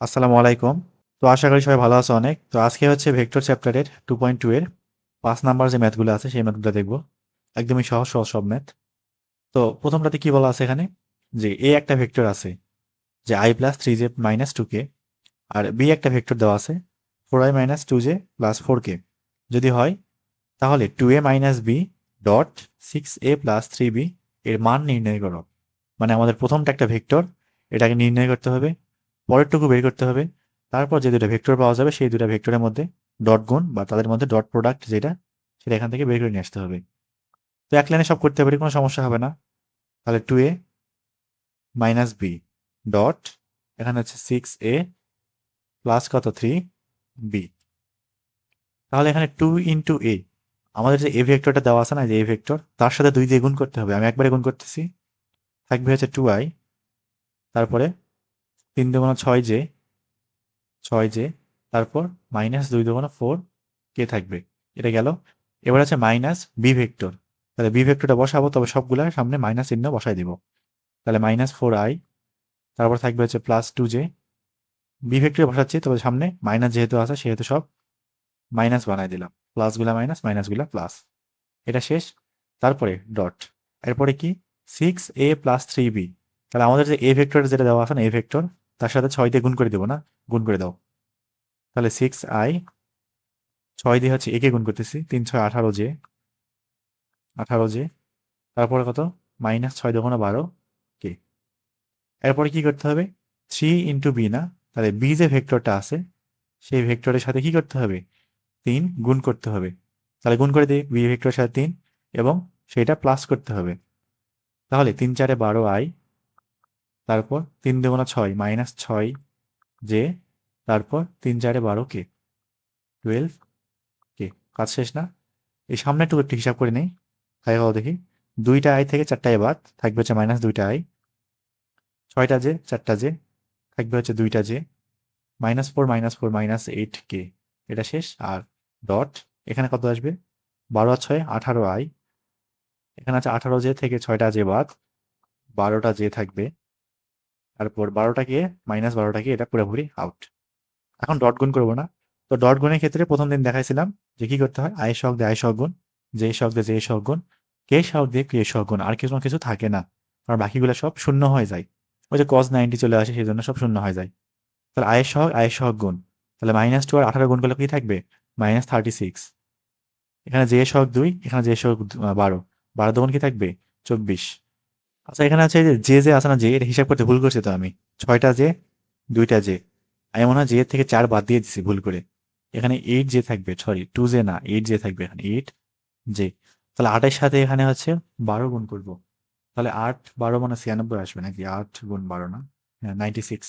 আসসালামু আলাইকুম। তো আশা করি সবাই ভালো আছো অনেক। তো আজকে হচ্ছে ভেক্টর চ্যাপ্টারের 2.2 এর 5 নাম্বার যে ম্যাথগুলো আছে সেই ম্যাথগুলো দেখব। একদমই সহজ সহজ সব ম্যাথ। তো প্রথমটাতে কি বলা আছে এখানে, যে এ একটা ভেক্টর আছে যে i plus 3j minus 2k, আর বি একটা ভেক্টর দেওয়া আছে 4i minus 2j plus 4k। যদি হয় তাহলে 2a minus B dot 6a plus 3b এর মান নির্ণয় করো। মানে আমাদের প্রথমটা একটা ভেক্টর, এটাকে নির্ণয় করতে হবে, পরেরটুকু বের করতে হবে, তারপর যে দুটো ভেক্টর পাওয়া যাবে সেই দুটো ভেক্টরের মধ্যে ডট গুণ বা তাদের মধ্যে ডট প্রোডাক্ট যেটা, সেটা এখান থেকে বের করে নিয়ে আসতে হবে। তো এক লাইনে সব করতে পারি, কোনো সমস্যা হবে না। তাহলে 2a মাইনাস বি ডট, এখানে হচ্ছে 6a প্লাস কত 3b। তাহলে এখানে 2 ইন্টু a, আমাদের যে এ ভেক্টরটা দেওয়া আছে না, যে এ ভেক্টর, তার সাথে 2 দিয়ে গুণ করতে হবে। আমি একবারে গুণ করতেছি, থাকবে হচ্ছে 2i, তারপরে 3 × 6 j, 6j, তারপর মাইনাস 2 × 4 কে থাকবে। এটা গেল। এবার আছে মাইনাস বি ভেক্টর। তাহলে বি ভেক্টরটা বসাবো, তবে সবগুলার সামনে মাইনাস চিহ্ন বসাই দিব। তাহলে -4i, তারপর থাকবে হচ্ছে +2j। বি ভেক্টর বসাচ্ছি, তবে সামনে মাইনাস যেহেতু আছে সেহেতু সব মাইনাস বানাই দিলাম, প্লাসগুলা মাইনাস মাইনাসগুলা প্লাস। এটা শেষ। তারপরে ডট, এরপরে কি 6a প্লাস 3b। তাহলে আমাদের যে এ ভেক্টর যেটা দেওয়া আছে না, এ ভেক্টর, তার সাথে 6 দিয়ে গুণ করে দেবো না, গুণ করে দাও। তাহলে 6i, 6 দিয়ে হচ্ছে একে গুণ করতেছি, 3 × 6 = 18j, 18j, তারপরে কত -6 × 2 = 12 কে। এরপরে কি করতে হবে, 3 × b না, তাহলে বি যে ভেক্টরটা আছে সেই ভেক্টরের সাথে কি করতে হবে, 3 গুণ করতে হবে। তাহলে গুণ করে দিই বি ভেক্টরের সাথে 3, এবং সেটা প্লাস করতে হবে। তাহলে 3 × 4 = 12i, তারপর 3 × 2 = 6 -6j, তারপর 3 × 4 = 12 কে, 12 কে। কাজ শেষ না? এই সামনেরটুকু একটু হিসাব করে নেই। তাই হলো দেখি, 2টা i থেকে 4টা i বাদ, থাকবে হচ্ছে -2টা i, 6টা j, 4টা j, থাকবে হচ্ছে 2টা j, -4 -4 -8কে। এটা শেষ। আর ডট, এখানে কত আসবে, 12 আর 6 18i, এখানে আছে 18j থেকে 6টা j বাদ, 12টা j থাকবে, তারপর 12টাকে -12টাকে, এটা পুরোপুরি আউট। এখন ডট গুণ করবো না। তো ডট গুণের ক্ষেত্রে প্রথম দিন দেখাইছিলাম যে কি করতে হয়, আই সহগ দিয়ে আই সহগ গুণ, জে সহগ দিয়ে জে সহগ গুণ, কে সহগ দিয়ে কে সহগ গুণ, আর কিছু না কিছু থাকে না, কারণ বাকিগুলো সব শূন্য হয়ে যায়। ওই যে cos 90 চলে আসে, সেই জন্য সব শূন্য হয়ে যায়। তাহলে আয়ের সহগ গুণ, তাহলে -2 আর 18 গুণ করলে কি থাকবে, -36। এখানে জে সহগ 2, এখানে জে সহগ 12, 12 দুগুণ কি থাকবে, 24। আচ্ছা, এখানে আছে যে জে জে আছে না, জে, এটা হিসাব করতে ভুল করছি তো আমি, 6টা জে, 2টা জে, আমি মনে হয় জে থেকে 4 বাদ দিয়ে দিছি ভুল করে। এখানে 8 জে থাকবে, সরি 2 জে না, 8 জে থাকবে এখানে, 8 জে। তাহলে 8 এর সাথে এখানে হচ্ছে 12 গুণ করব। তাহলে 8 12 মানে 96 আসবে নাকি, 8 গুণ 12 না, হ্যাঁ 96।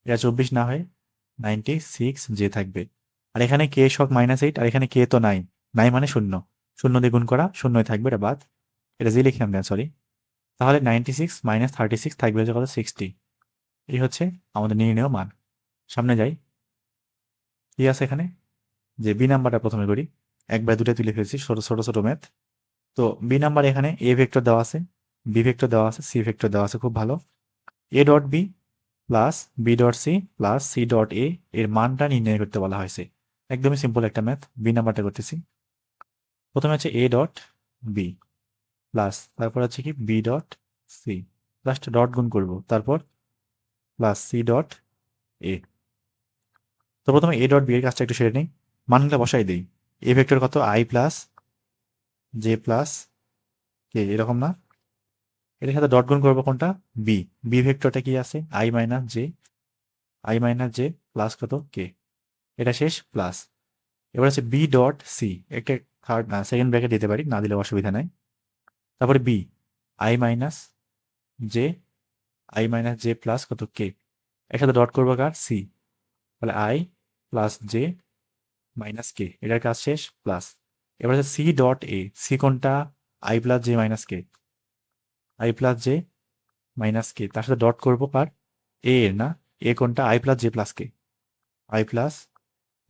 এটা 24 না হয় 96 জে থাকবে। আর এখানে কে শক -8, আর এখানে কে তো নাই, নাই মানে শূন্য, শূন্য দিয়ে গুণ করা, শূন্যই থাকবে, এটা বাদ। এটা জি লিখলাম না, সরি। তাহলে 96 - 36 থাকবে হচ্ছে কত, 60। এই হচ্ছে আমাদের নির্ণেয় মান। সামনে যাই, কি আছে এখানে, যে বি নাম্বারটা প্রথমে করি। একবার দুটো তুলে ফেলছি, ছোট ছোট ছোট ম্যাথ। তো বি নাম্বার, এখানে এ ভেক্টর দেওয়া আছে, বি ভেক্টর দেওয়া আছে, সি ভেক্টর দেওয়া আছে, খুব ভালো। A dot B plus B dot C plus C dot A এর মানটা নির্ণয় করতে বলা হয়েছে। একদমই সিম্পল একটা ম্যাথ। বি নাম্বারটা করতেছি। প্রথমে হচ্ছে এ ডট বি প্লাস, তারপর হচ্ছে কি B dot C, just dot গুণ করব, তারপর প্লাস সি ডট এ। তো প্রথমে এ ডট বি এর কাজটা একটু সেরে নিই, মানগুলো বসাই দিই। এ ভেক্টর কত, আই প্লাস জে প্লাস কে, এরকম না? এটার সাথে ডট গুণ করবো কোনটা, বি। বি ভেক্টরটা কি আছে, I minus J, I minus J plus কত কে। এটা শেষ, প্লাস। এবার হচ্ছে বি ডট সি, একটা থার্ড না সেকেন্ড ব্র্যাকেট দিতে পারি, না দিলে অসুবিধা নাই। তারপরে B, I minus J, I minus J plus কত কে, একসাথে ডট করবো কার, সি। তাহলে I plus J minus K, এটার কাজ শেষ, প্লাস। এবার হচ্ছে সি ডট এ, সি কোনটা, I plus J minus K, I plus J minus কে, তার সাথে ডট করবো কার, এ এর না, এ কোনটা, I plus J plus K, I plus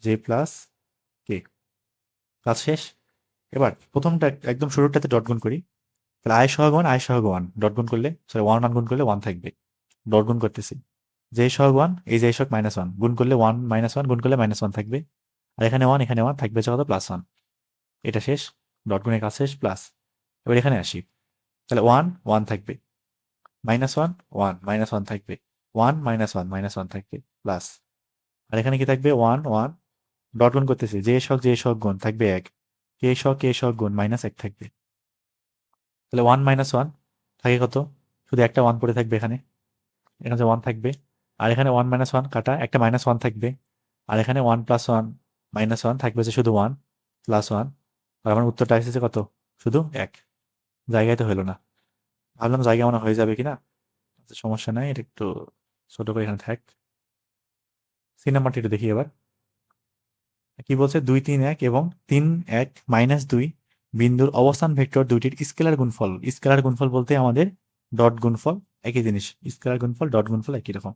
J plus K. কাজ শেষ। এবার প্রথমটা একদম শুরুটাতে ডট গুণ করি। তাহলে আই সহগ ওয়ান, আই সহগ ওয়ান, ডট গুণ করলে, সরি ওয়ান ওয়ান গুণ করলে ওয়ান থাকবে, ডট গুণ করতেছি। জে সহগ 1, এই জে সহগ -1 গুণ করলে 1 -1 গুণ করলে -1 থাকবে, আর এখানে 1 এখানে 1 থাকবে হচ্ছে কত +1। এটা শেষ, ডট গুণের কাজ শেষ, প্লাস। এবার এখানে আসি, তাহলে 1 1 থাকবে, -1 1 -1 থাকবে, 1 -1 -1 থাকবে, প্লাস। আর এখানে কি থাকবে 1 1 ডট গুণ করতেছি, যে সহগ গুণ থাকবে 1, কে সহগ গুণ -1 থাকবে। তাহলে 1 -1 থাকে কত, শুধু একটা 1 পড়ে থাকবে এখানে, এখানে যে 1 থাকবে, আর এখানে 1 -1 কাটা, একটা -1 থাকবে, আর এখানে 1 + 1 -1 থাকবে হচ্ছে শুধু 1 + 1। আর আমার উত্তরটা এসেছে কত, শুধু 1। জায়গায় তো হলো না, ভাবলাম জায়গা মনে হয়ে যাবে কিনা, আচ্ছা সমস্যা নাই, এটা একটু ছোট করে এখানে থাক। সি নাম্বারটা একটু দেখি এবার কি বলছে, 2 3 1 এবং 3 1 -2 বিন্দুর অবস্থান ভেক্টর দুইটির স্কেলার গুণফল। স্কেলার গুণফল বলতে আমাদের ডট গুণফল একই জিনিস, স্কেলার গুণফল ডট গুণফল একই রকম।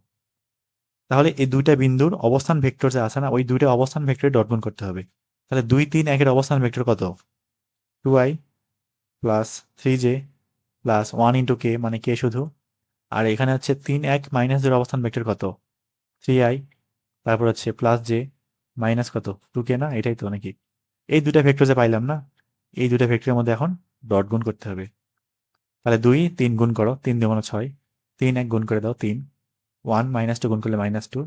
তাহলে এই দুইটা বিন্দুর অবস্থান ভেক্টর যে আছে না, ওই দুইটা অবস্থান ভেক্টরে ডট গুণ করতে হবে। তাহলে 2 3 1 এর অবস্থান ভেক্টর কত, 2i plus 3j plus 1 into k, মানে কে শুধু। আর এখানে হচ্ছে 3 1 -2 এর অবস্থান ভেক্টর কত, 3i, তারপর হচ্ছে প্লাস জে মাইনাস কত, 2কে, না এটাই তো নাকি। এই দুইটা ভেক্টর যে পাইলাম না, এই দুইটা ভেক্টরের মধ্যে এখন ডট গুণ করতে হবে। তাহলে 2 3 গুণ করো, 3 2 6, 3 1 গুণ করে দাও 3, 1 -2 গুণ করলে -2,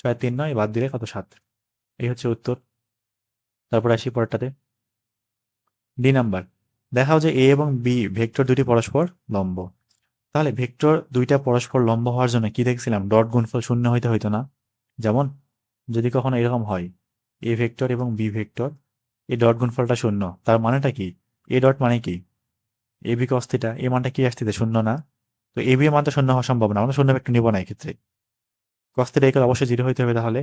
6 3 9 বাদ দিলে কত 7। এই হচ্ছে উত্তর। তারপর আসি পরেরটাতে, ডি নাম্বার। দেখাও যে এ এবং বি ভেক্টর দুটি পরস্পর লম্ব। তাহলে ভেক্টর দুইটা পরস্পর লম্ব হওয়ার জন্য কি দেখছিলাম, ডট গুণফল শূন্য হইতে হইতো না। যেমন যদি কখনো এরকম হয়, এ ভেক্টর এবং বি ভেক্টর, এই ডট গুণফলটা শূন্য, তার মানেটা কি, এ ডট মানে কি, এ বি কস থিটা, এ মানটা কি আসতেছে শূন্য না, তো এ বি এর মান তো শূন্য হওয়া সম্ভব না, আমরা শূন্য ভেক্টর নিব না এই ক্ষেত্রে। কস থিটা ইকুয়াল অবশ্যই 0 হইতে হবে, তাহলে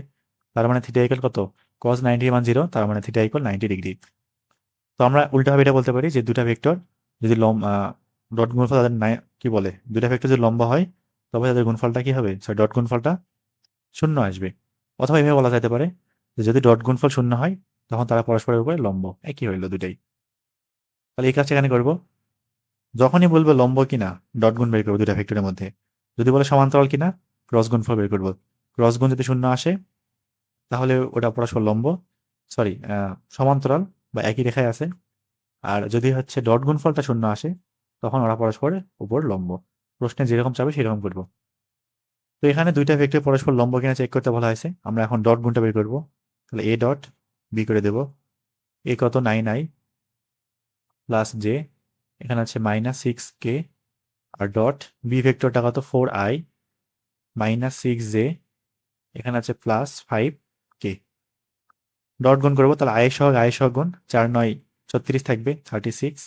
তার মানে থিটা ইকুয়াল কত, কস 90 এর মান 0, তার মানে থিটা ইকুয়াল 90 ডিগ্রি। তো আমরা উল্টাভাবে এটা বলতে পারি যে দুটা ভেক্টর যদি ডট গুণফল তাদের কি বলে, দুটা ভেক্টর যদি লম্ব হয় তবে তাদের গুণফলটা কি হবে, সরি ডট গুণফলটা শূন্য আসবে। অথবা এভাবে বলা যেতে পারে যে যদি ডট গুণফল শূন্য হয় তখন তারা পরস্পরের উপরে লম্ব, একই হইল দুটাই। তাহলে এই কাজটা এখানে করবো, যখনই বলবো লম্ব কিনা ডট গুণ বের করবো দুটা ভেক্টরের মধ্যে, যদি বলে সমান্তরাল কিনা ক্রস গুণফল বের করবো। ক্রস গুণ যদি শূন্য আসে তাহলে ওটা পরস্পর লম্ব, সরি সমান্তরাল বা একই রেখায় আছে। আর যদি হচ্ছে ডট গুণফলটা শূন্য আসে তখন ওরা পরস্পরের উপর লম্ব। প্রশ্নে যেরকম চাবে সেরকম করবো। তো এখানে দুইটা ভেক্টর পরস্পর লম্ব কিনা চেক করতে বলা হয়েছে, আমরা এখন ডট গুণটা বের করবো। তাহলে এ ডট বি করে দেব, এ কত 9i প্লাস জে, এখানে আছে -6k, আর ডট বি ভেক্টরটা কত 4i -6j, এখানে আছে +5k। ডট গুণ করবো, তাহলে আয়ের সহগ গুণ 4 9 36 থাকবে 36,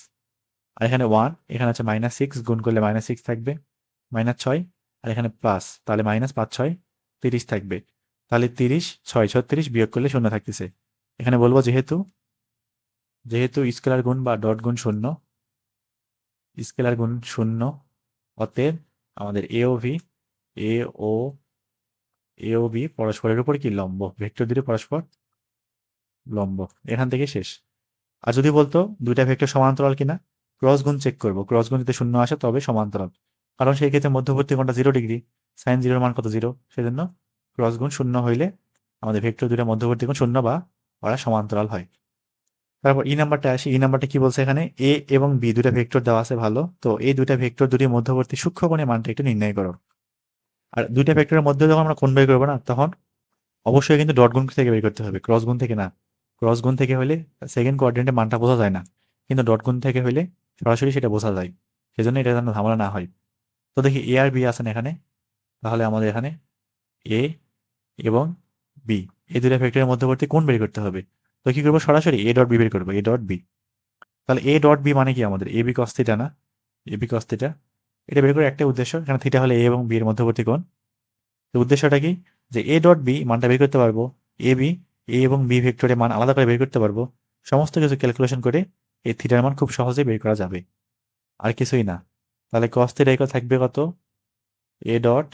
আর এখানে 1, এখানে আছে -6 গুণ করলে -6 থাকবে, -6, আর এখানে প্লাস, তাহলে -5 6 30 থাকবে। তাহলে 30 6 36 বিয়োগ করলে শূন্য থাকতেছে। এখানে বলবো যেহেতু যেহেতু স্কেলার গুণ বা ডট গুণ শূন্য, স্কেলার গুণ শূন্য, অতএব আমাদের এ ও বি পরস্পরের উপর কি লম্ব, ভেক্টর দুটি পরস্পর লম্ব। এখান থেকে শেষ। আর যদি বলতো দুইটা ভেক্টর সমান্তরাল কিনা, ক্রস গুণ চেক করবো, ক্রস গুণ যদি শূন্য আসে তবে সমান্তরাল, কারণ সেই ক্ষেত্রে মধ্যবর্তী কোণটা 0 ডিগ্রি, সাইন 0 মান কত 0, সেজন্য ক্রস গুণ শূন্য হইলে আমাদের ভেক্টর দুইটা মধ্যবর্তী কোণ শূন্য বা ওরা সমান্তরাল হয়। তারপর ই নাম্বারটা আসি, ই নাম্বারটা কি বলছে, এখানে এ এবং বি দুটা ভেক্টর দেওয়া আছে, ভালো তো এই দুটা ভেক্টর দুটি মধ্যবর্তী সূক্ষ্ম কোণের মানটা একটু নির্ণয় করো। আর দুইটা ভেক্টরের মধ্যে যখন আমরা কোণ বের করবো না, তখন অবশ্যই কিন্তু ডট গুণ থেকে বের করতে হবে, ক্রস গুণ থেকে না। ক্রস গুণ থেকে হলে সেকেন্ড কোয়াড্রেন্টে মানটা বোঝা যায় না, কিন্তু ডট গুণ থেকে হলে সরাসরি সেটা বোঝা যায়, সেজন্য এটা যেন ঝামেলা না হয়। তো দেখি এ আর বি আছেন এখানে, তাহলে আমাদের এখানে এ এবং বি এই দুটা ভেক্টরের মধ্যবর্তী কোণ বের করতে হবে। তো কি করবো, সরাসরি এ ডট বি বের করবো, এ ডট বি। তাহলে এ ডট বি মানে কি, আমাদের এ বি কস থিটা না, এ বি কস থিটা। এটা বের করে একটা উদ্দেশ্য, এখানে থিটা হলে এ এবং বি এর মধ্যবর্তী কোণ। তো উদ্দেশ্যটা কি, যে এ ডট বি মানটা বের করতে পারবো, এ বি, এ এবং বি ভেক্টরের মান আলাদা করে বের করতে পারবো, সমস্ত কিছু ক্যালকুলেশন করে এই থিটার মান খুব সহজেই বের করা যাবে, আর কিছুই না। তাহলে কস থিটা ইকুয়াল থাকবে কত, A dot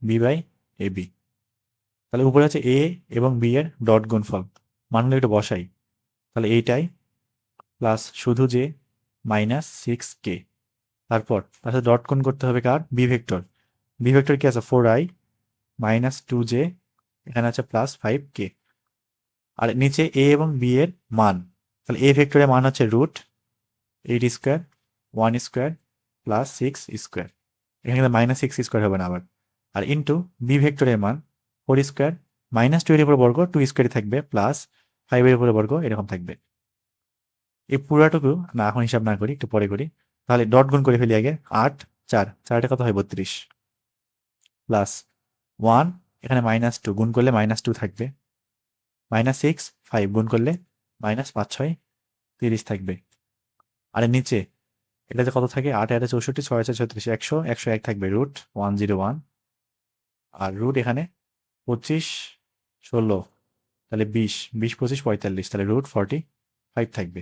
B by A B. তাহলে উপরে আছে এ এবং বি এর ডট গুণফল, মানগুলো একটু বসাই। তাহলে এইটাই প্লাস শুধু যে -6k, তারপর তার সাথে ডট গুণ করতে হবে কার, বি ভেক্টর। বি ভেক্টর কি আছে 4i -2j, এখানে আছে +5k। আর নিচে a এবং b এর মান, তাহলে a ভেক্টরের মান হচ্ছে √8 স্কোয়ার 1 স্কোয়ার +6 স্কোয়ার, এখানে কিন্তু -6 স্কোয়ার হবে না আবার। আর ইন্টু বি ভেক্টরের মান 4 স্কোয়ার -2 এর উপর বর্গ 2 স্কোয়ারই থাকবে, +5 এর উপরে বর্গ এরকম থাকবে। এই পুরাটুকু না এখন হিসাব না করি, একটু পরে করি। তাহলে ডট গুণ করে ফেলি আগে। 8 4 4টা কত হয় 32 প্লাস 1, এখানে -2 গুণ করলে -2 থাকবে, -6 5 গুণ করলে -5 6 30 থাকবে। আর এর নিচে এটাতে কত থাকে? 8 8 64 6 6 36 100 101 থাকবে √101। আর রুট এখানে 25 16, তাহলে 20 20 25 45, তাহলে √45 থাকবে।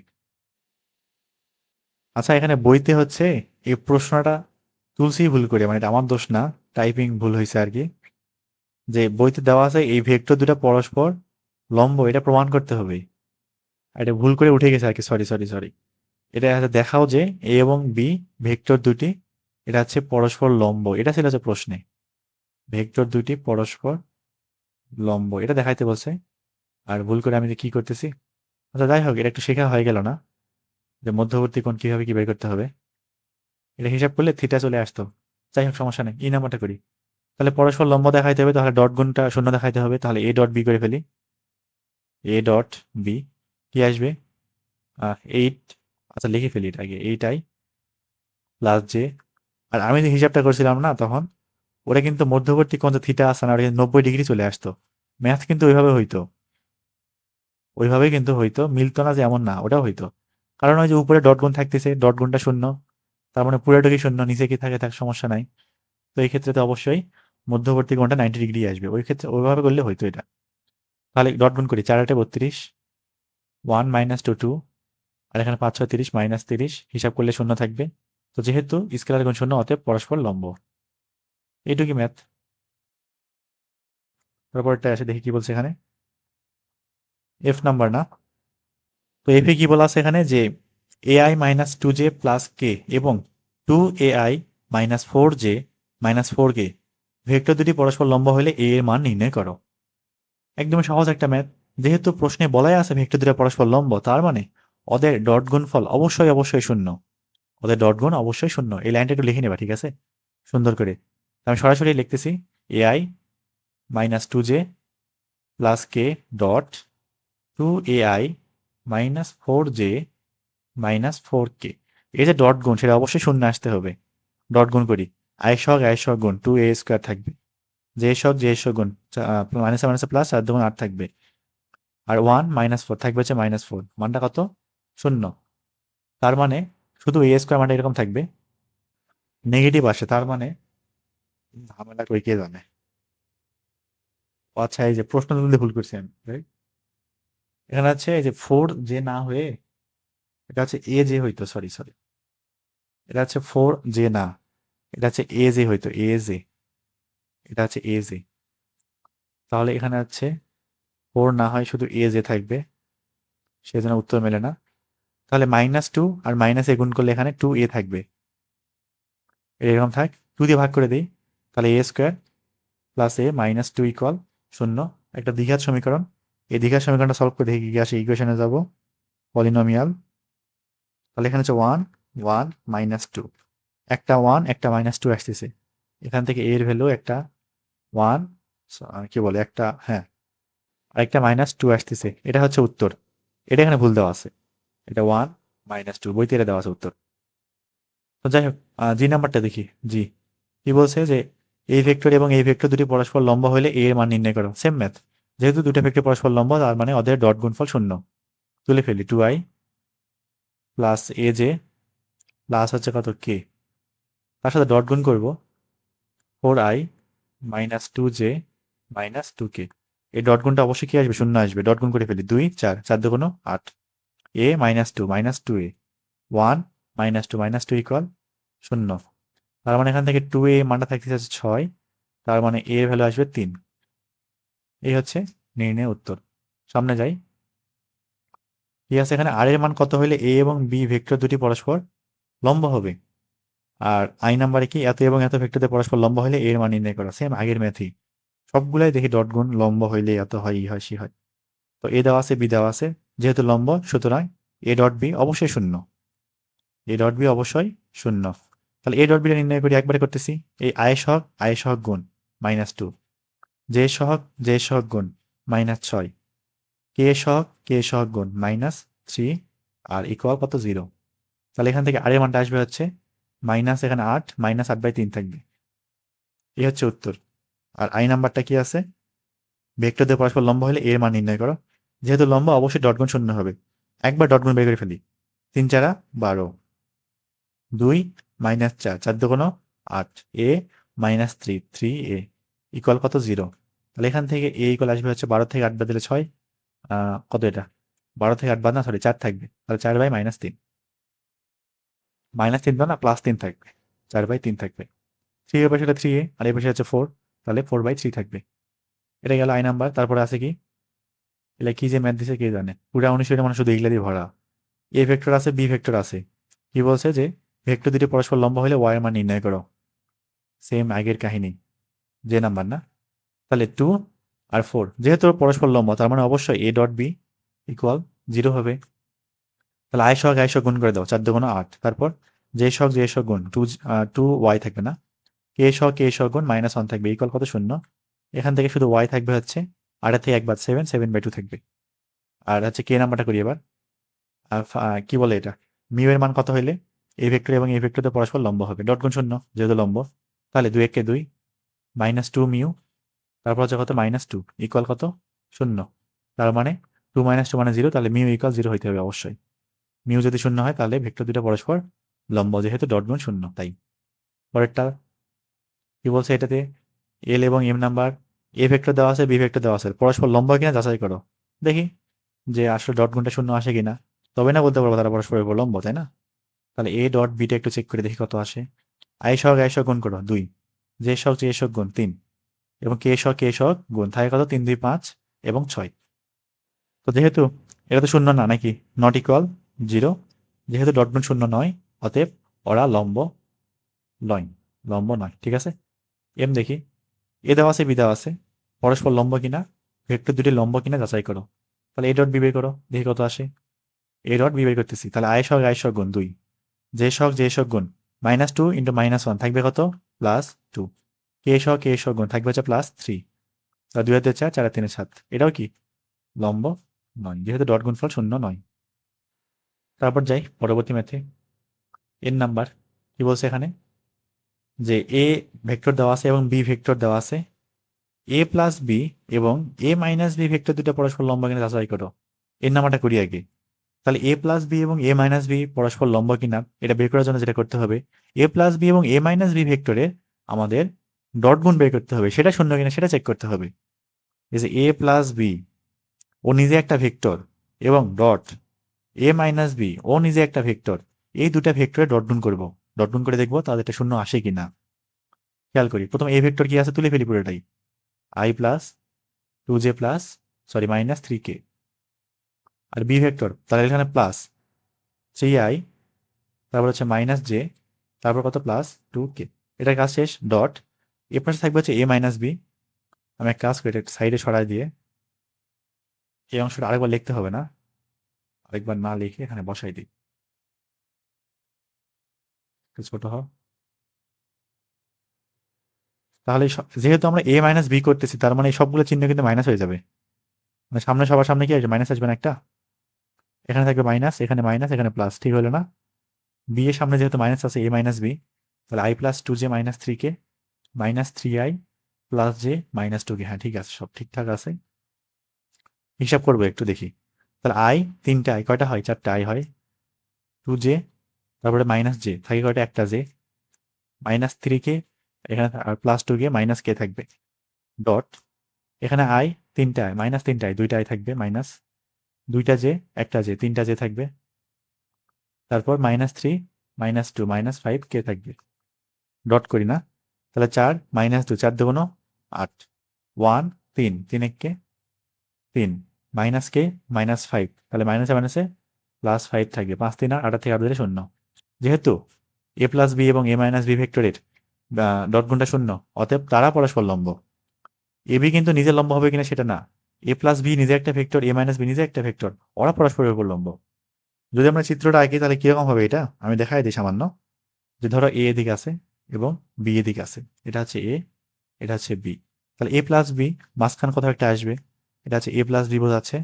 আচ্ছা, এখানে বইতে হচ্ছে এই প্রশ্নটা তুলসি ভুল করে, মানে এটা আমার দোষ না, টাইপিং ভুল হয়েছে আর কি। যে বইতে দেওয়া আছে এই ভেক্টর দুটা পরস্পর লম্ব, এটা প্রমাণ করতে হবে। আর এটা ভুল করে উঠে গেছে আর কি, সরি সরি সরি। এটা হচ্ছে দেখাও যে এ এবং বি ভেক্টর দুটি, এটা হচ্ছে পরস্পর লম্ব, এটা ছিল হচ্ছে প্রশ্নে। ভেক্টর দুটি পরস্পর লম্ব এটা দেখাইতে বলছে, আর ভুল করে আমি যে কি করতেছি। আচ্ছা যাই হোক, এটা একটু শেখা হয়ে গেল না, যে মধ্যবর্তী কোণ কিভাবে কি বের করতে হবে। এটা হিসাব করলে থিটা চলে আসতো। যাই হোক, সমস্যা নেই, এই নাম্বারটা করি। তাহলে পরস্পর লম্ব দেখাইতে হবে, তাহলে ডট গুণটা শূন্য দেখাইতে হবে, তাহলে এ ডট বি করে ফেলি। এ ডট বি কি আসবে? 8, আচ্ছা লিখে ফেলি এটা আগে, 8i +j। আর আমি যে হিসাবটা করছিলাম না তখন, ওটা কিন্তু মধ্যবর্তী কোণ যে থিটা আছে না, ওটা কিন্তু 90 ডিগ্রি চলে আসতো। ম্যাথ কিন্তু ওইভাবে হইতো, ওইভাবেই কিন্তু হইতো, মিলতো না যে এমন না, ওটাও হইতো। কারণ ওই যে উপরে ডট গুণ থাকতেছে, ডট গুণটা শূন্য, তার মানে পুরোটাই শূন্য, নিচে কি থাকে থাক সমস্যা নাই। তো এই ক্ষেত্রে তো অবশ্যই মধ্যবর্তী কোণটা 90 ডিগ্রি আসবে, ওই ক্ষেত্রে ওইভাবে করলে হইতো এটা। তাহলে ডট গুণ করি, 4 8 32, 1 -2 2, আর এখানে 5 6 30 -30, হিসাব করলে শূন্য থাকবে। তো যেহেতু স্কেলার গুণ শূন্য, অতএব পরস্পর লম্ব। এইটুকুই ম্যাথ। তারপরটা আসে দেখি কি বলছে এখানে। এফ নাম্বার না, তো এফে কি বলা আছে এখানে যে ai -2j + k এবং 2ai -4j -4k ভেক্টর দুটি পরস্পর লম্ব হলে a এর মান নির্ণয় করো। একদম সহজ একটা ম্যাথ। যেহেতু প্রশ্নে বলাই আছে ভেক্টর দুটি পরস্পর লম্ব, তার মানে ওদের ডট গুণফল অবশ্যই অবশ্যই শূন্য। ওদের ডট গুণ অবশ্যই শূন্য। এই লাইনটা একটু লিখে নেবা, ঠিক আছে, সুন্দর করে। আমি সরাসরি লিখতেছি, ai -2j + k dot 2ai -4j -4k। এই যে ডট গুণ, সেটা অবশ্যই শূন্য আসতে হবে। ডট গুণ করি, আয়ের সহগ গুণ 2a² থাকবে, জে সহগ গুণ মাইনাসে মাইনাসে প্লাস, আর দুগুণ 8 থাকবে, আর 1 -4 থাকবে হচ্ছে -4, মানটা কত? শূন্য। তার মানে শুধু a² মানটা এরকম থাকবে, নেগেটিভ আসে, তার মানে ঝামেলা করে কে জানে। ও আচ্ছা, এই যে প্রশ্ন তুলতে ভুল করছি আমি, right? এখানে আছে এই যে 4 যে না হয়ে এটা হচ্ছে এ যে হইতো, সরি সরি, এটা হচ্ছে 4 যে না, এটা হচ্ছে এ যে হইতো, এ যে, এটা হচ্ছে এ যে। তাহলে এখানে হচ্ছে 4 না হয় শুধু এ যে থাকবে, সেজন্য উত্তর মেলে না। তাহলে -2 আর -a গুণ করলে এখানে 2a থাকবে, এরকম থাক, 2 দিয়ে ভাগ করে দিই, তাহলে a² + a -2 = 0। একটা দ্বিঘাত সমীকরণ, এই দ্বিঘাত সমীকরণটা সলভ করে দেখি কি আসে। ইকুয়েশনে যাব, পলিনোমিয়াল, তাহলে এখানে হচ্ছে 1 1 -2, একটা 1 একটা -2 আসতেছে, এখান থেকে এর ভ্যালু একটা 1, কি বলে একটা, হ্যাঁ, আরেকটা -2 আসতেছে, এটা হচ্ছে উত্তর। এটা এখানে ভুল দেওয়া আছে, এটা 1 -2, বইতে এটা দেওয়া আছে উত্তর। তো যাই হোক, জি নাম্বারটা দেখি। জি কি বলছে যে এই ভেক্টর এবং এই ভেক্টর দুটি পরস্পর লম্ব হলে a এর মান নির্ণয় করো। সেম ম্যাথ, যেহেতু দুটো ভেক্টর পরস্পর লম্ব, তার মানে ওদের ডট গুণফল শূন্য। তুলে ফেলি, 2i + aj প্লাস হচ্ছে কত k, তার সাথে ডট গুণ করব 4i -2j -2k। এই ডট গুণটা অবশ্যই কি আসবে? শূন্য আসবে। ডট গুণ করে ফেলি, 2 4 4 দুগুণ 8, a -2 -2a 1 -2 -2 = 0। তার মানে এখান থেকে 2a মানটা থাকতেছে 6, তার মানে a এর ভ্যালু আসবে 3। এই হচ্ছে নির্ণয় উত্তর। সামনে যাই, ঠিক আছে। এখানে আর এর মান কত হলে a এবং b ভেক্টর দুটি পরস্পর লম্ব হবে? আর আই নাম্বারে কি এত এবং এত ভেক্টর দিয়ে পরস্পর লম্ব হলে a এর মান নির্ণয় করা, সেম আগের ম্যাথই। সবগুলাই দেখি ডট গুণ লম্ব হইলে এত হয়, ই হয়, সি হয়। তো এ দেওয়া আছে, বি দেওয়া আছে, যেহেতু লম্ব সুতরাং এ ডট বি অবশ্যই শূন্য, এ ডট বি অবশ্যই শূন্য। তাহলে এ ডট বিটা নির্ণয় করি, একবারে করতেছি। এই আয় সহগ গুণ -2, জে সহগ গুণ -6, কে সহগ গুণ -3 আর ইকুয়াল কত 0। তাহলে এখান থেকে আর এর মানটা আসবে হচ্ছে মাইনাস, এখানে 8 -8/3 থাকবে। এই হচ্ছে উত্তর। আর আই নাম্বারটা কি আছে? ভেক্টর দিয়ে পরস্পর লম্ব হলে এর মান নির্ণয় করো। যেহেতু লম্ব অবশ্যই ডট গুণ শূন্য হবে, একবার ডট গুণ বের করে ফেলি। 3 4 12, 2 -4, 4 2 8, এ -3, 3a ইকুয়াল কত 0। তাহলে এখান থেকে এ ইকুয়াল আসবে হচ্ছে 12 থেকে 8 বাদ দিলে 6, কত এটা 12 থেকে 8 বাদ না, সরি 4 থাকবে, তাহলে 4/-3, -3 দাও না, +3 থাকবে, 4/3 থাকবে। 3 এর পাশে 3a আর এই পাশে হচ্ছে 4, তাহলে 4/3 থাকবে। এটা গেল আই নাম্বার। তারপরে আছে কি, এগুলা কি যে ম্যাথ দিছে কে জানে, পুরা অনুশীলনী মানে শুধু এগুলা দিয়ে ভরা। এ ভেক্টর আছে, বি ভেক্টর আছে, কি বলছে যে ভেক্টর দুটি পরস্পর লম্ব হলে ওয়াই এর মান নির্ণয় করো। সেম আগের কাহিনী, যে নাম্বার না। তাহলে 2 আর 4 যেহেতু পরস্পর লম্ব, তার মানে অবশ্যই এ ডট বি ইকুয়াল 0 হবে। তাহলে আয় সহগ গুণ করে দাও, 4 2 8। তারপর জে সহগ গুণ 2 ওয়াই থাকবে না, কে সহগ গুণ -1 থাকবে, ইকুয়াল কত 0। এখান থেকে শুধু ওয়াই থাকবে হচ্ছে 8 থেকে 1 বাদ 7/2 থাকবে। আর হচ্ছে কে নাম্বারটা করি এবার। কি বলে এটা, মিউ এর মান কত হইলে এই ভেক্টর এবং এই ভেক্টরতে পরস্পর লম্ব হবে, ডট গুণ শূন্য যেহেতু লম্ব। তাহলে 2 1 2 -2 মিউ, তারপর হচ্ছে কত -2 ইকুয়াল কত 0। তার মানে 2 - 2 মানে 0, তাহলে মিউ ইকুয়াল 0 হইতে হবে অবশ্যই। মিউ যদি শূন্য হয় তাহলে ভেক্টর দুটো পরস্পর লম্ব, যেহেতু ডট গুণ শূন্য তাই। পরেরটা কি বলছে, এটাতে এল এবং এম নাম্বার, এ ভেক্টর দেওয়া আছে, বি ভেক্টর দেওয়া আছে, পরস্পর লম্ব কিনা যাচাই করো। দেখি যে আসলে ডট গুণটা শূন্য আসে কিনা, তবে না বলতে পারবো তারা পরস্পরের উপর লম্ব, তাই না? তাহলে এ ডট বিটা একটু চেক করে দেখি কত আসে। আই সহগ গুণ করো 2, জে সহগ গুণ 3 এবং কে সহগ গুণ থাকে কত 3 2 5 এবং 6। তো যেহেতু এটা তো শূন্য না নাকি, নট ইকুয়াল 0, যেহেতু ডট গুণ শূন্য নয়, অতএব ওরা লম্ব নয়, লম্ব নয়, ঠিক আছে। এম দেখি, এ দেওয়া আছে, বি দেওয়া আছে, পরস্পর লম্ব কিনা, ভেক্টর দুটি লম্ব কিনা যাচাই করো। তাহলে এ ডট বি বের করো, দেখি কত আসে। এ ডট বি বের করতেছি, তাহলে আই সহগ গুণ 2, জে সহগ গুণ -2 ইন্টু -1 থাকবে কত +2, কে সহগ গুণ থাকবে হচ্ছে +3, তাহলে 2 হাতে 4, 4 আর 3 7, এটাও কি লম্ব নয়, যেহেতু ডট গুণফল শূন্য নয়। তারপর যাই পরবর্তী ম্যাথে। এর নাম্বার কি বলছে এখানে, যে এ ভেক্টর দেওয়া আছে এবং বি ভেক্টর দেওয়া আছে, এ প্লাস বি এবং এ মাইনাস বি ভেক্টর দুটো পরস্পর লম্ব কিনা যাচাই করো। এর নাম্বারটা করি আগে। তাহলে এ প্লাস বি এবং এ মাইনাস বি পরস্পর লম্ব কিনা এটা বের করার জন্য যেটা করতে হবে, এ প্লাস বি এবং এ মাইনাস বি ভেক্টরে আমাদের ডট গুণ বের করতে হবে, সেটা শূন্য কিনা সেটা চেক করতে হবে। এই যে এ প্লাস বি ও নিজে একটা ভেক্টর এবং ডট এ মাইনাস বি ও নিজে একটা ভেক্টর, এই দুটা ভেক্টরে ডট গুণ করবো, ডট গুণ করে দেখবো তাদের এটা শূন্য আসে কিনা। খেয়াল করি, প্রথম এ ভেক্টর কি আছে তুলে ফেলি পুরোটাই, i plus 2j plus, sorry -3k। আর বি ভেক্টর তাহলে এখানে +3i, তারপর হচ্ছে -j, তারপর কত +2k। এটার কাজ শেষ, ডট এ পাশে থাকবে হচ্ছে a মাইনাস বি। আমি এক কাজ করি, এটা সাইডে সরাই দিয়ে এই অংশটা আরেকবার লিখতে হবে না, আরেকবার না লিখে এখানে বসাই দিই, একটু ছোট হোক। তাহলে যেহেতু আমরা a মাইনাস বি করতেছি, তার মানে এই সবগুলো চিহ্ন কিন্তু মাইনাস হয়ে যাবে, মানে সামনে সবার সামনে কি আসবে, মাইনাস আসবে না একটা, এখানে থাকবে মাইনাস, এখানে মাইনাস, এখানে প্লাস, ঠিক হলো না? বি এর সামনে যেহেতু মাইনাস আছে, a মাইনাস বি, তাহলে i plus 2j -3k -3i plus J -2k। হ্যাঁ ঠিক আছে, সব ঠিকঠাক আছে। হিসাব করবো একটু দেখি। তাহলে আই, 3টে আই, কয়টা হয় 4টে আই হয়, 2j, তারপরে -j থাকে কয়টা, একটা জে, -3k, এখানে আর +2k -k থাকবে, ডট এখানে আই, 3টে আই, -3টে আই, 2টা আই থাকবে, মাইনাস 2টা জে, একটা জে, 3টা জে থাকবে, তারপর -3 -2 -5k থাকবে, ডট করি না। তাহলে 4 -2, 4 2 8, 1 3, 3 1 কে 3, -k -5, তাহলে মাইনাসে মাইনাসে +5 থাকবে, 5 3 8, 8 থেকে 8 দিলে 0। যেহেতু এ প্লাস বি এবং এ মাইনাস বি ভেক্টরের ডট গুণটা শূন্য, অতএব তারা পরস্পর লম্ব। এবি কিন্তু নিজের লম্ব হবে কিনা সেটা না, এ প্লাস বি নিজে একটা ভেক্টর, এ মাইনাস বি নিজে একটা ভেক্টর, ওরা পরস্পরের উপর লম্ব। যদি আমরা চিত্রটা আঁকি তাহলে কিরকম হবে এটা আমি দেখাই দিই সামান্য। যে ধরো এ এদিকে আছে এবং বি এদিকে আছে, এটা হচ্ছে এ, এটা হচ্ছে বি, তাহলে এ প্লাস বি মাঝখান কোথাও একটা আসবে, এটা হচ্ছে এ প্লাস বি বোঝাচ্ছে।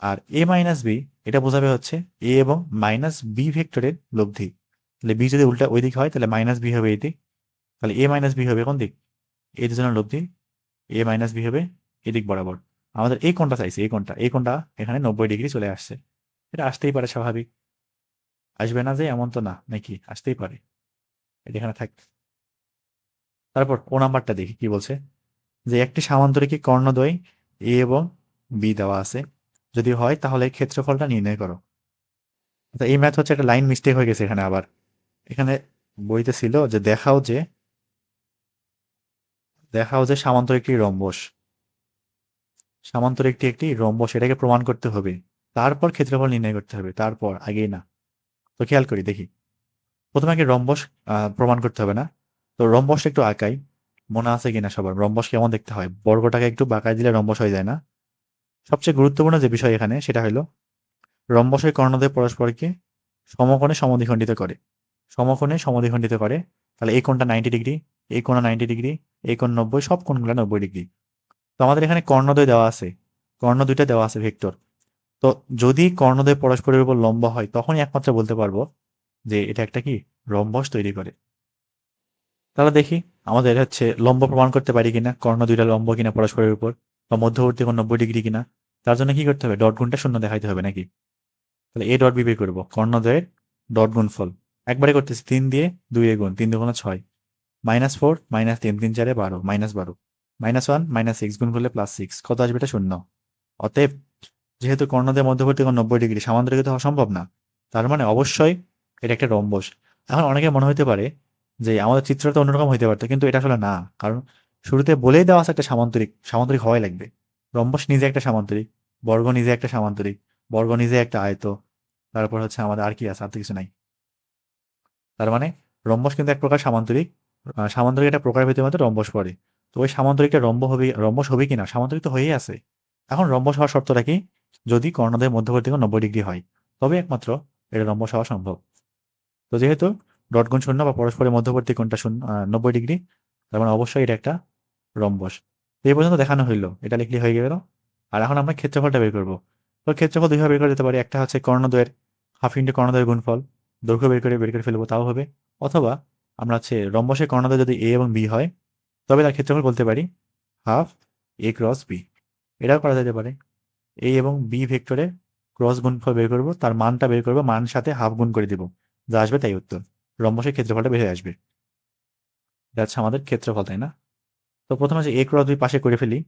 আর এ মাইনাস বি এটা বোঝাবে হচ্ছে এ এবং মাইনাস বি ভেক্টরের লব্ধি। তাহলে বি যদি উল্টা ওই দিক হয় তাহলে মাইনাস বি হবে এই দিক, তাহলে এ মাইনাস বি হবে কোন দিক, এই দুজনের লব্ধি, এ মাইনাস বি হবে এদিক বরাবর। আমাদের এই কোণটা চাইছে, এই কোণটা এখানে 90 ডিগ্রি চলে আসছে। এটা আসতেই পারে স্বাভাবিক, আসবে না যে এমন তো না, নাকি আসতেই পারে, এটা এখানে থাক। তারপর ও নাম্বারটা দেখি কি বলছে, যে একটি সামান্তরিকী কর্ণদ্বয় এ এবং বি দেওয়া আছে, যদি হয় তাহলে ক্ষেত্রফলটা নির্ণয় করো। তো এই ম্যাথ হচ্ছে একটা লাইন মিস্টেক হয়ে গেছে এখানে আবার। এখানে বইতে ছিল যে দেখাও যে সামান্তরিকটি রম্বস, সামান্তরিকটি একটি রম্বস, এটাকে প্রমাণ করতে হবে, তারপর ক্ষেত্রফল নির্ণয় করতে হবে, তারপর আগেই না। তো খেয়াল করি দেখি, প্রথমে আগে রম্বস প্রমাণ করতে হবে না। তো রম্বসটা একটু আঁকাই, মনে আছে কিনা সবার রম্বস কেমন দেখতে হয়, বর্গটাকে একটু বাঁকায় দিলে রম্বস হয়ে যায় না। সবচেয়ে গুরুত্বপূর্ণ যে বিষয় এখানে সেটা হলো রম্বসের কর্ণদ্বয় পরস্পরকে সমকোণে সমদ্বিখণ্ডিত করে, সমকোণে সমদ্বিখণ্ডিত করে। তাহলে এই কোণটা 90 ডিগ্রি, এই কোণ 90 ডিগ্রি, এই কোণ 90, সব কোণগুলো 90 ডিগ্রি। তো আমাদের এখানে কর্ণদ্বয় দেওয়া আছে, কর্ণ দুইটা দেওয়া আছে ভেক্টর। তো যদি কর্ণদ্বয় পরস্পরের উপর লম্ব হয় তখনই একমাত্র বলতে পারবো যে এটা একটা কি রম্বস তৈরি করে। তাহলে দেখি আমাদের হচ্ছে লম্ব প্রমাণ করতে পারি কিনা, কর্ণ দুইটা লম্ব কিনা পরস্পরের উপর, বা মধ্যবর্তী কোণ 90 ডিগ্রি কিনা। তার জন্য কি করতে হবে, ডট গুণটা শূন্য দেখাইতে হবে নাকি। তাহলে এ ডট বি বের করবো, কর্ণদ্বয়ের ডট গুণফল একবারে করতেছি, 3 দিয়ে 2 গুণ, 3 2 6, -4 -3, 3 4 12, -12, -1 -6 গুণ করলে +6, কত আসবে এটা শূন্য। অতএব যেহেতু কর্ণদ্বয়ের মধ্যবর্তী কোণ 90 ডিগ্রি, সামান্তরিক তো হওয়া সম্ভব না, তার মানে অবশ্যই এটা একটা রম্বস। এখন অনেকে মনে হতে পারে যে আমাদের চিত্রটা তো অন্যরকম হইতে পারতো, কিন্তু এটা আসলে না, কারণ শুরুতে বলেই দেওয়া আছে একটা সামান্তরিক, সামান্তরিক হওয়াই লাগবে। রম্বস নিজে একটা সামান্তরিক, বর্গ নিজে একটা সামান্তরিক, বর্গ নিজে একটা আয়ত, তারপর হচ্ছে আমাদের আর কি আছে, আর তো কিছু নাই। তার মানে রম্বস কিন্তু এক প্রকার সামান্তরিক, সামান্তরিক একটা প্রকারের ভিতরে মধ্যে রম্বস পড়ে। তো ওই সামান্তরিকটা রম্বস হবে কিনা, সামান্তরিক তো হয়েই আছে। এখন রম্বস হওয়ার শর্তটা কি, যদি কর্ণদ্বয়ের মধ্যবর্তী কোণ 90 ডিগ্রি হয়, তবে একমাত্র এটা রম্বস হওয়া সম্ভব। তো যেহেতু ডট গুণ শূন্য বা পরস্পরের মধ্যবর্তী কোণটা 90 ডিগ্রি, তার মানে অবশ্যই এটা একটা রম্বস। তো এই পর্যন্ত দেখানো হইলো, এটা লিখলে হয়ে গেল। আর এখন আমরা ক্ষেত্রফলটা বের করবো। তো ক্ষেত্রফল দুইভাবে বের করা যেতে পারে, একটা হচ্ছে কর্ণদ্বয়ের হাফ ইন্টু কর্ণদ্বয়ের গুণফল, দৈর্ঘ্য বের করে ফেলবো তাও হবে। অথবা আমরা হচ্ছে রম্বসের কর্ণদ্বয় যদি এ এবং বি হয়, তবে তার ক্ষেত্রফল বলতে পারি হাফ এ ক্রস বি, এটাও করা যেতে পারে। এ এবং বি ভেক্টরে ক্রস গুণফল বের করবো, তার মানটা বের করবো, মান সাথে হাফ গুণ করে দিব, যা আসবে তাই উত্তর, রম্বসের ক্ষেত্রফলটা বের হয়ে আসবে। এটা হচ্ছে আমাদের ক্ষেত্রফল, তাই না? তো প্রথমে হচ্ছে এ ক্রস বি পাশে করে ফেলি,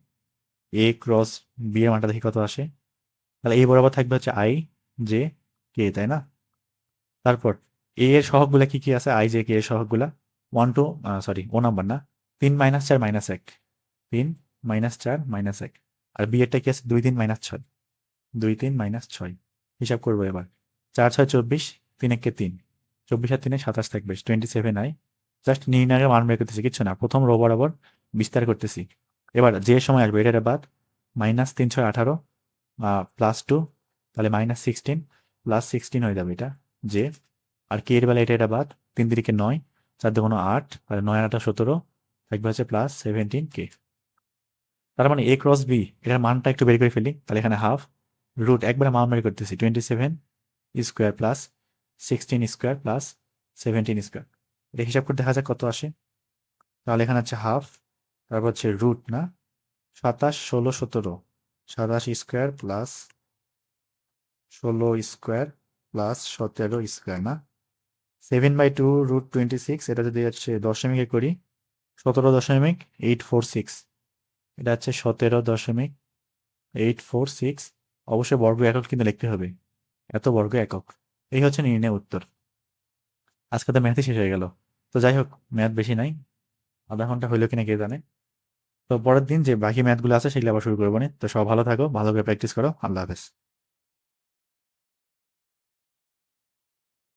এ ক্রস বি এর মানটা দেখি কত আসে। তাহলে এই বরাবর থাকবে হচ্ছে আই জে কে, তাই না? তারপর এ এর সহগগুলা কি কি আছে, আই জে কে এর সহগগুলা 1 2, সরি ও নাম্বার না, 3 - 4 - 1, 3 - 4 - 1, আর বি এরটা কি আছে 2 3 - 6, 2 3 - 6, হিসাব করবো এবার। 4 6 24, 3 1 3, 24 আর 3 27 থাকবে 27 জাস্ট নির্ণয়ের মান বের করতেছি, কিচ্ছু না, প্রথম রো বরাবর বিস্তার করতেছি। এবার যে সময় আসবে এটা বাদ, -3 6 18, +2, তাহলে -16, +16 হয়ে যাবে এটা যে। আর কে এর বেলা এটা বাদ, 3 3 9, 4 2 8, তাহলে 9 8 17, থাকবে হচ্ছে +17 কে। তার মানে এ ক্রস বি এটার মানটা একটু বের করে ফেলি, তাহলে এখানে হাফ রুট একবারে মান বের করতেছি, 27 square plus 16 square plus 17 square, এটা হিসাব করে দেখা যাক কত আসে। তাহলে এখানে হচ্ছে হাফ, তারপর হচ্ছে রুট না, 27 16 17, 27 square plus 16 square plus 17 square না, 7/2 √26, এটা যদি হচ্ছে দশমিকে করি 17.846, এটা হচ্ছে 17.846, অবশ্যই বর্গ একক কিন্তু লিখতে হবে, এত বর্গ একক। এই হচ্ছে নির্ণয় উত্তর। আজকে তো ম্যাথই শেষ হয়ে গেল। তো যাই হোক, ম্যাথ বেশি নাই, আধা ঘন্টা হইলো কিনা কে জানে। তো পরের দিন যে বাকি ম্যাথগুলো আছে সেগুলো আবার শুরু করবো নি। তো সব ভালো থাকো, ভালো করে প্র্যাকটিস করো, আল্লাহ হাফেজ।